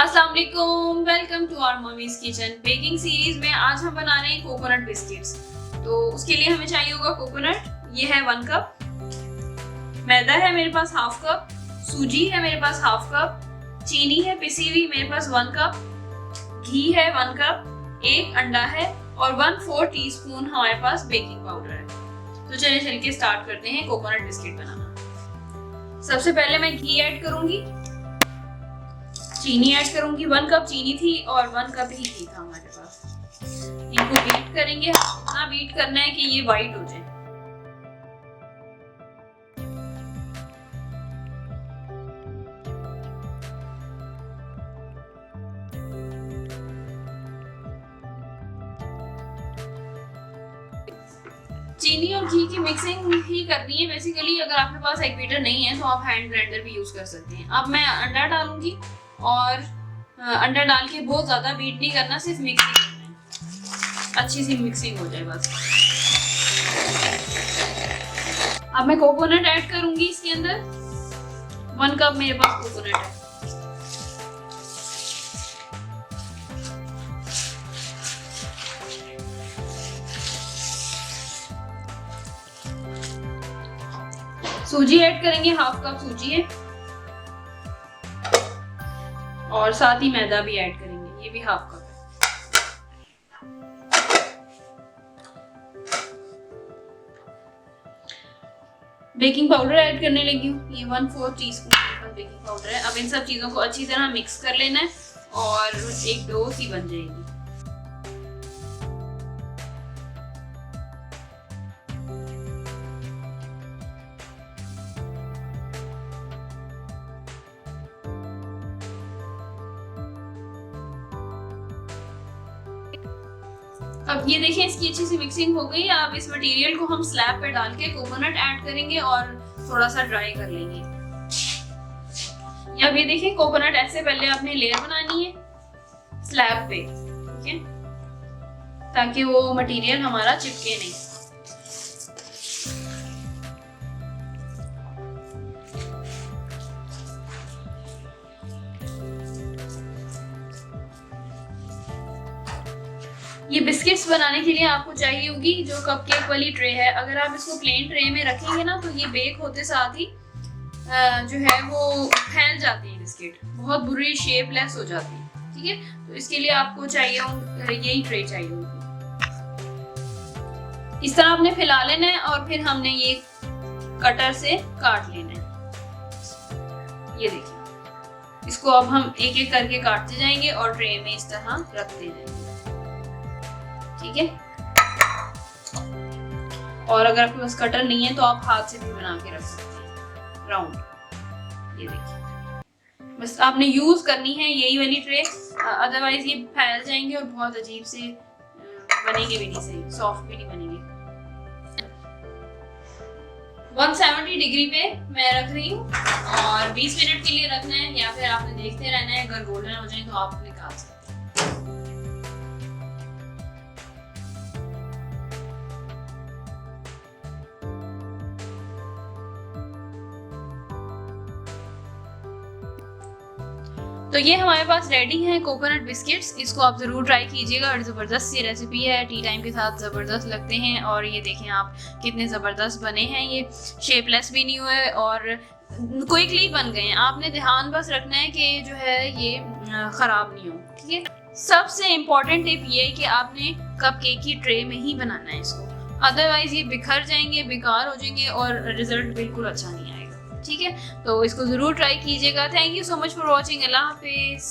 अस्सलाम वालेकुम, welcome to our mummy's kitchen. Baking series में आज हम बना रहे हैं कोकोनट बिस्किट्स। तो उसके लिए हमें चाहिए होगा कोकोनट, ये है 1 कप, मैदा है मेरे पास 1/2 कप, सूजी है मेरे पास 1/2 कप, चीनी है पिसी हुई मेरे पास 1 कप, घी है 1 कप, 1 अंडा है और 1/4 टीस्पून हमारे पास बेकिंग पाउडर है। तो चलिए चल के स्टार्ट करते हैं कोकोनट बिस्किट बनाना। सबसे पहले मैं घी ऐड करूंगी, चीनी ऐड करूंगी, 1 कप चीनी थी और 1 कप ही घी था हमारे पास। इनको बीट करेंगे, इतना बीट करना है कि ये वाइट हो जाए। चीनी और घी की मिक्सिंग ही करनी है बेसिकली। अगर आपके पास एग बीटर नहीं है तो आप हैंड ब्लेंडर भी यूज कर सकते हैं। अब मैं अंडा डालूंगी और अंडा डाल के बहुत ज्यादा बीट नहीं करना, सिर्फ मिक्सिंग करना है, अच्छी सी मिक्सिंग हो जाए बस। अब मैं कोकोनट ऐड करूंगी इसके अंदर, 1 कप मेरे पास कोकोनट है। सूजी ऐड करेंगे, 1/2 कप सूजी है और साथ ही मैदा भी ऐड करेंगे, ये भी 1/2 कप है। बेकिंग पाउडर ऐड करने लगी हूँ, ये 1/4 टीस्पून बेकिंग पाउडर है। अब इन सब चीजों को अच्छी तरह मिक्स कर लेना है और एक डो सी बन जाएगी। अब ये देखिए इसकी अच्छी सी मिक्सिंग हो गई। अब इस मटेरियल को हम स्लैब पे डाल के कोकोनट ऐड करेंगे और थोड़ा सा ड्राई कर लेंगे। अब ये देखिए कोकोनट ऐसे पहले आपने लेयर बनानी है स्लैब पे, ठीक है, ताकि वो मटेरियल हमारा चिपके नहीं। ये बिस्किट्स बनाने के लिए आपको चाहिए होगी जो कपकेक वाली ट्रे है। अगर आप इसको प्लेन ट्रे में रखेंगे ना तो ये बेक होते साथ ही जो है वो फैल जाते हैं बिस्किट, बहुत बुरी शेपलेस हो जाती है, ठीक है। तो इसके लिए आपको चाहिए यही ट्रे चाहिए होगी। इस तरह आपने फैला लेना है और फिर हमने ये कटर से काट लेना है। ये देखिए, इसको अब हम एक एक करके काटते जाएंगे और ट्रे में इस तरह रखते जाएंगे, ठीक है। और अगर आपके पास कटर नहीं है तो आप हाथ से भी बना के रख सकते हैं राउंड। ये देखिए, बस आपने यूज करनी है यही वाली ट्रे, अदरवाइज ये फैल जाएंगे और बहुत अजीब से बनेंगे भी नहीं, सही सॉफ्ट भी नहीं बनेंगे। 170 डिग्री पे मैं रख रही हूँ और 20 मिनट के लिए रखना है, या फिर आपने देखते रहना है। अगर गोल्डन हो जाए तो आप निकाल सकते हैं। तो ये हमारे पास रेडी है कोकोनट बिस्किट्स। इसको आप ज़रूर ट्राई कीजिएगा और ज़बरदस्त सी रेसिपी है, टी टाइम के साथ ज़बरदस्त लगते हैं। और ये देखें आप कितने ज़बरदस्त बने हैं, ये शेपलेस भी नहीं हुए और क्विकली बन गए हैं। आपने ध्यान बस रखना है कि जो है ये ख़राब नहीं हो, ठीक है। सबसे इम्पॉर्टेंट टिप ये है कि आपने कपकेक की ट्रे में ही बनाना है इसको, अदरवाइज़ ये बिखर जाएंगे, बेकार हो जाएंगे और रिजल्ट बिल्कुल अच्छा नहीं आएगा, ठीक है। तो इसको जरूर ट्राई कीजिएगा। Thank you so much for watching. Allah Hafiz.